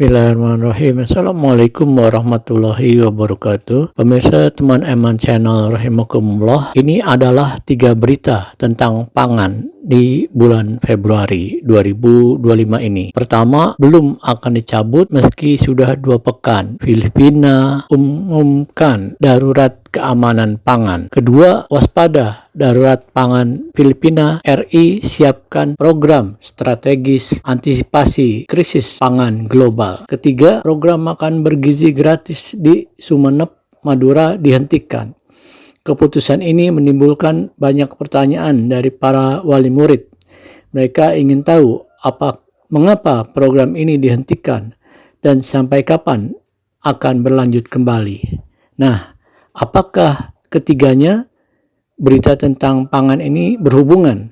Bismillahirrahmanirrahim. Assalamualaikum warahmatullahi wabarakatuh. Pemirsa teman Eman Channel rahimakumullah. Ini adalah 3 berita tentang pangan di bulan Februari 2025 ini. Pertama, belum akan dicabut meski sudah 2 pekan. Filipina umumkan darurat keamanan pangan. Kedua, waspada darurat pangan Filipina. RI siapkan program strategis antisipasi krisis pangan global. Ketiga, program makan bergizi gratis di Sumeneb, Madura dihentikan. Keputusan ini menimbulkan banyak pertanyaan dari para wali murid. Mereka ingin tahu mengapa program ini dihentikan dan sampai kapan akan berlanjut kembali. Nah, apakah ketiganya berita tentang pangan ini berhubungan,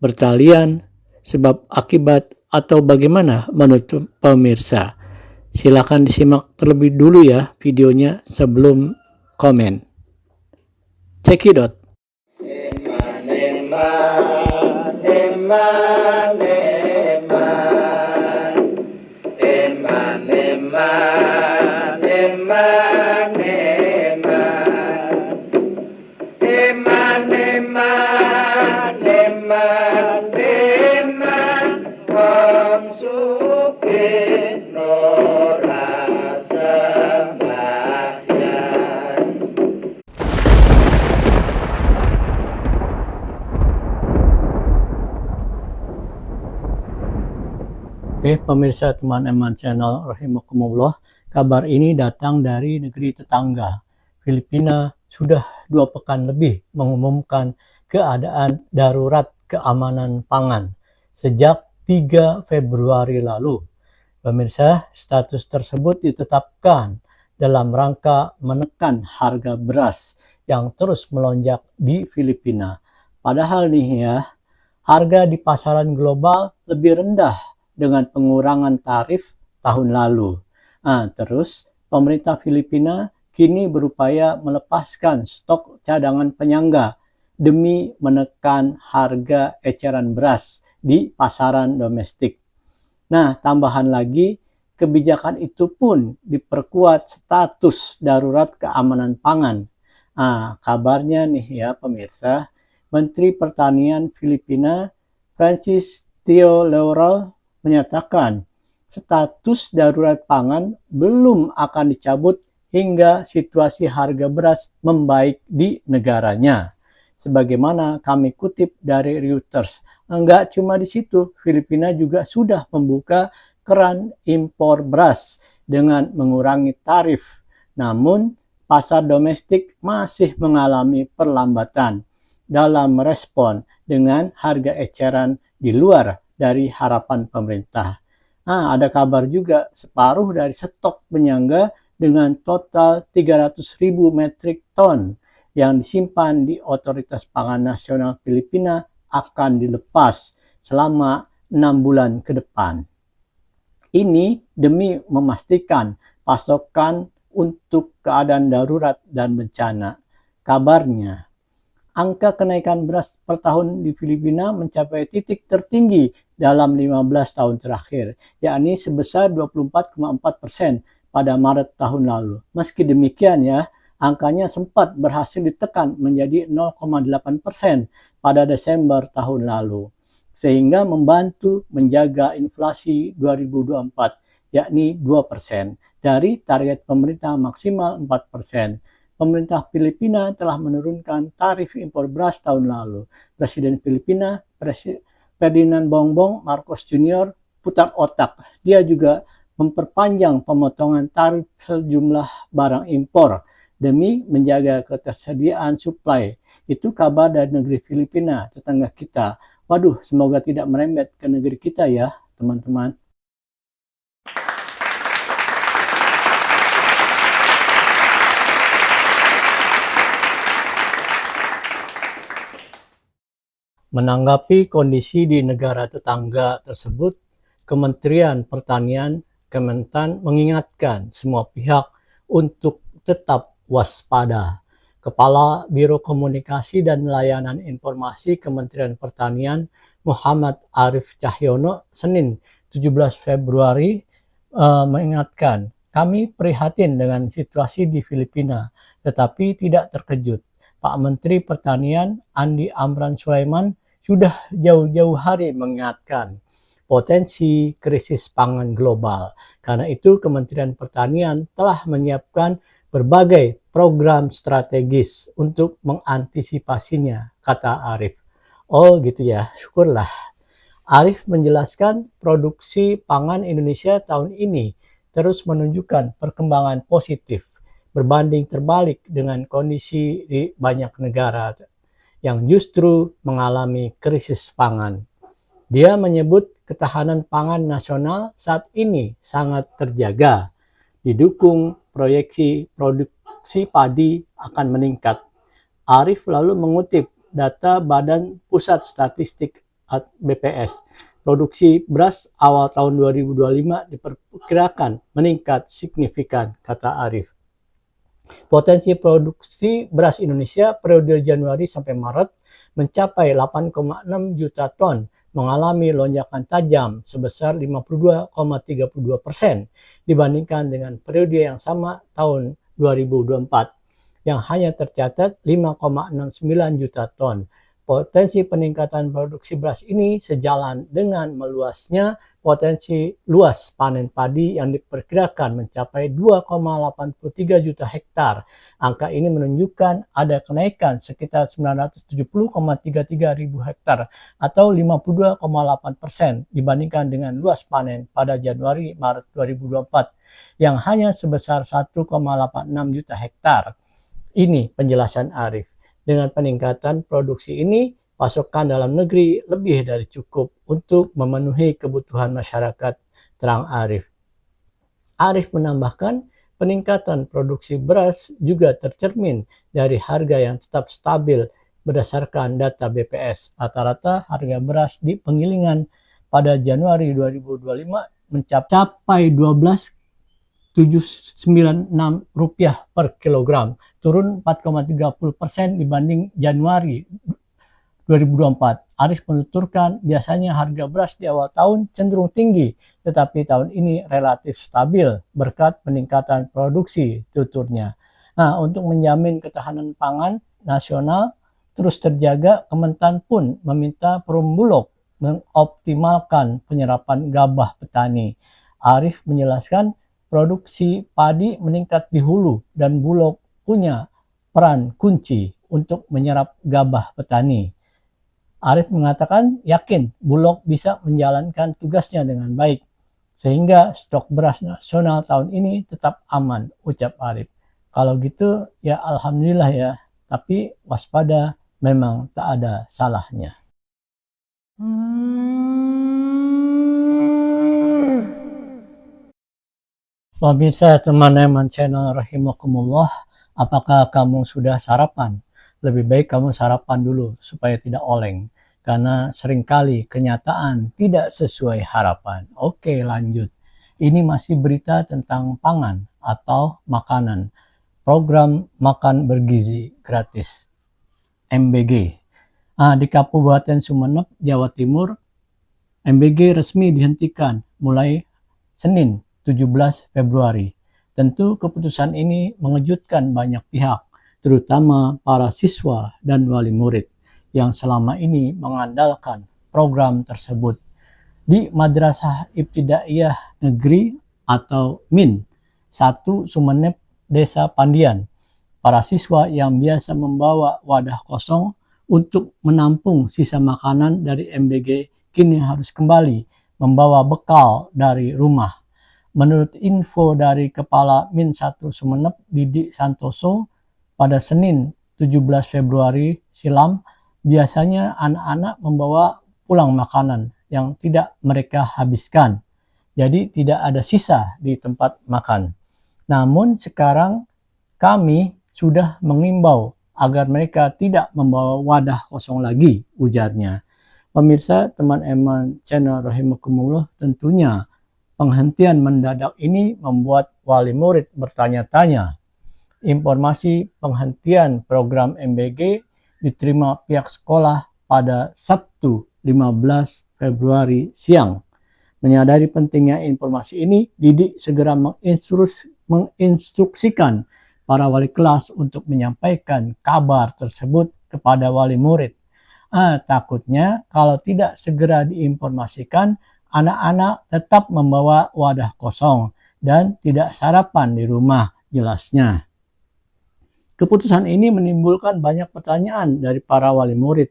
bertalian, sebab akibat, atau bagaimana menurut pemirsa? Silakan disimak terlebih dulu ya videonya sebelum komen. Check it out. Oke, pemirsa teman Eman Channel rahimakumullah, kabar ini datang dari negeri tetangga. Filipina sudah 2 pekan lebih mengumumkan keadaan darurat keamanan pangan sejak 3 Februari lalu. Pemirsa, status tersebut ditetapkan dalam rangka menekan harga beras yang terus melonjak di Filipina. Padahal nih ya, harga di pasaran global lebih rendah dengan pengurangan tarif tahun lalu. Terus pemerintah Filipina kini berupaya melepaskan stok cadangan penyangga demi menekan harga eceran beras di pasaran domestik. Nah, tambahan lagi, kebijakan itu pun diperkuat status darurat keamanan pangan. Kabarnya nih ya pemirsa, Menteri Pertanian Filipina Francis Teo Laurel menyatakan status darurat pangan belum akan dicabut hingga situasi harga beras membaik di negaranya. Sebagaimana kami kutip dari Reuters, enggak cuma di situ, Filipina juga sudah membuka keran impor beras dengan mengurangi tarif. Namun, pasar domestik masih mengalami perlambatan dalam merespon dengan harga eceran di luar dari harapan pemerintah. Ada kabar juga separuh dari stok penyangga dengan total 300.000 metrik ton yang disimpan di Otoritas Pangan Nasional Filipina akan dilepas selama 6 bulan ke depan. Ini demi memastikan pasokan untuk keadaan darurat dan bencana. Kabarnya, angka kenaikan beras per tahun di Filipina mencapai titik tertinggi dalam 15 tahun terakhir, yakni sebesar 24,4% pada Maret tahun lalu. Meski demikian ya, angkanya sempat berhasil ditekan menjadi 0,8% pada Desember tahun lalu, sehingga membantu menjaga inflasi 2024, yakni 2%, dari target pemerintah maksimal 4%. Pemerintah Filipina telah menurunkan tarif impor beras tahun lalu. Presiden Filipina, Ferdinand Bongbong Marcos Jr. putar otak. Dia juga memperpanjang pemotongan tarif sejumlah barang impor demi menjaga ketersediaan suplai. Itu kabar dari negeri Filipina, tetangga kita. Waduh, semoga tidak merembet ke negeri kita ya, teman-teman. Menanggapi kondisi di negara tetangga tersebut, Kementerian Pertanian Kementan mengingatkan semua pihak untuk tetap waspada. Kepala Biro Komunikasi dan Layanan Informasi Kementerian Pertanian Muhammad Arif Cahyono Senin 17 Februari mengingatkan, kami prihatin dengan situasi di Filipina, tetapi tidak terkejut. Pak Menteri Pertanian Andi Amran Sulaiman sudah jauh-jauh hari mengingatkan potensi krisis pangan global. Karena itu Kementerian Pertanian telah menyiapkan berbagai program strategis untuk mengantisipasinya, kata Arif. Oh gitu ya, syukurlah. Arif menjelaskan produksi pangan Indonesia tahun ini terus menunjukkan perkembangan positif berbanding terbalik dengan kondisi di banyak negara yang justru mengalami krisis pangan. Dia menyebut ketahanan pangan nasional saat ini sangat terjaga, didukung proyeksi produksi padi akan meningkat. Arif lalu mengutip data Badan Pusat Statistik BPS. Produksi beras awal tahun 2025 diperkirakan meningkat signifikan, kata Arif. Potensi produksi beras Indonesia periode Januari sampai Maret mencapai 8,6 juta ton, mengalami lonjakan tajam sebesar 52,32% dibandingkan dengan periode yang sama tahun 2024 yang hanya tercatat 5,69 juta ton. Potensi peningkatan produksi beras ini sejalan dengan meluasnya potensi luas panen padi yang diperkirakan mencapai 2,83 juta hektar. Angka ini menunjukkan ada kenaikan sekitar 970,33 ribu hektar atau 52,8% dibandingkan dengan luas panen pada Januari-Maret 2024 yang hanya sebesar 1,86 juta hektar. Ini penjelasan Arif. Dengan peningkatan produksi ini, pasokan dalam negeri lebih dari cukup untuk memenuhi kebutuhan masyarakat, terang Arif. Arif menambahkan, peningkatan produksi beras juga tercermin dari harga yang tetap stabil berdasarkan data BPS. Rata-rata harga beras di penggilingan pada Januari 2025 mencapai 12,796 rupiah per kilogram, turun 4,30% dibanding Januari 2024. Arif menuturkan biasanya harga beras di awal tahun cenderung tinggi, tetapi tahun ini relatif stabil berkat peningkatan produksi, tuturnya. Nah, untuk menjamin ketahanan pangan nasional terus terjaga, Kementan pun meminta Perum Bulog mengoptimalkan penyerapan gabah petani. Arif menjelaskan produksi padi meningkat di hulu dan Bulog punya peran kunci untuk menyerap gabah petani. Arif mengatakan yakin Bulog bisa menjalankan tugasnya dengan baik sehingga stok beras nasional tahun ini tetap aman, ucap Arif. Kalau gitu ya alhamdulillah ya, tapi waspada, memang tak ada salahnya. Pemirsa teman-teman channel rahimakumullah, apakah kamu sudah sarapan? Lebih baik kamu sarapan dulu supaya tidak oleng, karena seringkali kenyataan tidak sesuai harapan. Oke, lanjut. Ini masih berita tentang pangan atau makanan. Program makan bergizi gratis MBG. Di Kabupaten Sumeneb, Jawa Timur, MBG resmi dihentikan mulai Senin 17 Februari. Tentu keputusan ini mengejutkan banyak pihak, terutama para siswa dan wali murid yang selama ini mengandalkan program tersebut. Di Madrasah Ibtidaiyah Negeri atau MIN 1 Sumeneb, Desa Pandian, para siswa yang biasa membawa wadah kosong untuk menampung sisa makanan dari MBG kini harus kembali membawa bekal dari rumah. Menurut info dari Kepala Min 1 Sumeneb, Didi Santoso, pada Senin 17 Februari silam, biasanya anak-anak membawa pulang makanan yang tidak mereka habiskan. Jadi tidak ada sisa di tempat makan. Namun sekarang kami sudah mengimbau agar mereka tidak membawa wadah kosong lagi, ujarnya. Pemirsa teman-teman channel rahimakumullah, tentunya penghentian mendadak ini membuat wali murid bertanya-tanya. Informasi penghentian program MBG diterima pihak sekolah pada Sabtu 15 Februari siang. Menyadari pentingnya informasi ini, Didik segera menginstruksikan para wali kelas untuk menyampaikan kabar tersebut kepada wali murid. Takutnya kalau tidak segera diinformasikan, anak-anak tetap membawa wadah kosong dan tidak sarapan di rumah, jelasnya. Keputusan ini menimbulkan banyak pertanyaan dari para wali murid.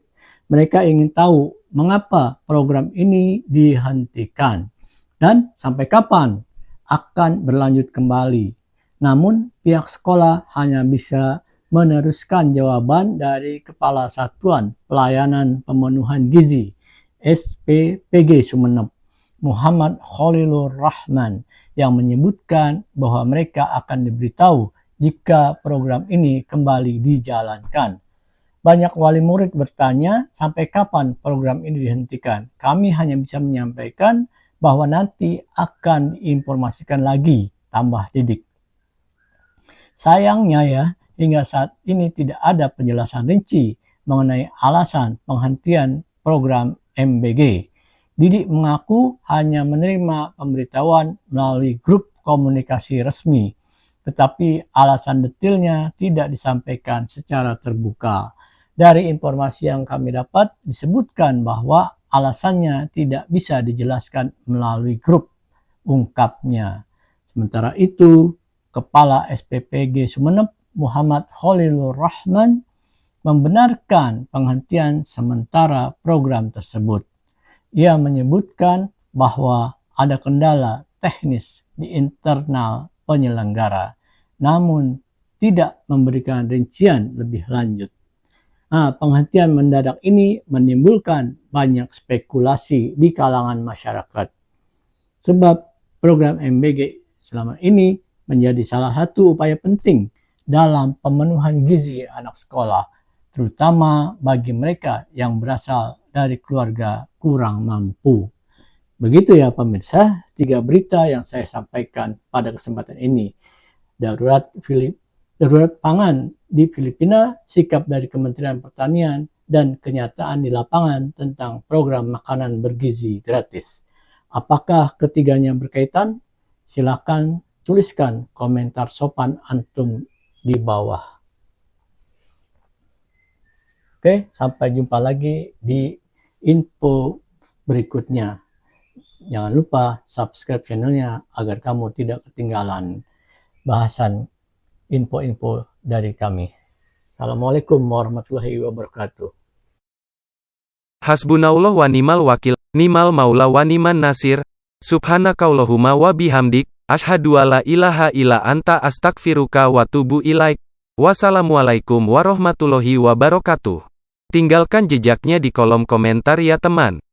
Mereka ingin tahu mengapa program ini dihentikan dan sampai kapan akan berlanjut kembali. Namun pihak sekolah hanya bisa meneruskan jawaban dari Kepala Satuan Pelayanan Pemenuhan Gizi SPPG Sumeneb, Muhammad Khalilur Rahman, yang menyebutkan bahwa mereka akan diberitahu jika program ini kembali dijalankan. Banyak wali murid bertanya sampai kapan program ini dihentikan. Kami hanya bisa menyampaikan bahwa nanti akan diinformasikan lagi, tambah Didik. Sayangnya ya, hingga saat ini tidak ada penjelasan rinci mengenai alasan penghentian program MBG. Didik mengaku hanya menerima pemberitahuan melalui grup komunikasi resmi, tetapi alasan detailnya tidak disampaikan secara terbuka. Dari informasi yang kami dapat, disebutkan bahwa alasannya tidak bisa dijelaskan melalui grup, ungkapnya. Sementara itu, Kepala SPPG Sumeneb, Muhammad Khalilur Rahman, membenarkan penghentian sementara program tersebut. Ia menyebutkan bahwa ada kendala teknis di internal penyelenggara, namun tidak memberikan rincian lebih lanjut. Penghentian mendadak ini menimbulkan banyak spekulasi di kalangan masyarakat. Sebab program MBG selama ini menjadi salah satu upaya penting dalam pemenuhan gizi anak sekolah, terutama bagi mereka yang berasal dari keluarga kurang mampu. Begitu ya pemirsa, 3 berita yang saya sampaikan pada kesempatan ini. Darurat pangan di Filipina, sikap dari Kementerian Pertanian, dan kenyataan di lapangan tentang program makanan bergizi gratis. Apakah ketiganya berkaitan? Silakan tuliskan komentar sopan antum di bawah. Oke, sampai jumpa lagi di info berikutnya. Jangan lupa subscribe channelnya agar kamu tidak ketinggalan bahasan info-info dari kami. Assalamualaikum warahmatullahi wabarakatuh. Hasbunallah wa ni'mal wakil, ni'mal maula wa ni'man nasir. Subhanakallahumma wa bihamdik, asyhadu alla ilaha illa anta astaghfiruka wa tubu ilaik. Wassalamualaikum warahmatullahi wabarakatuh. Tinggalkan jejaknya di kolom komentar ya teman.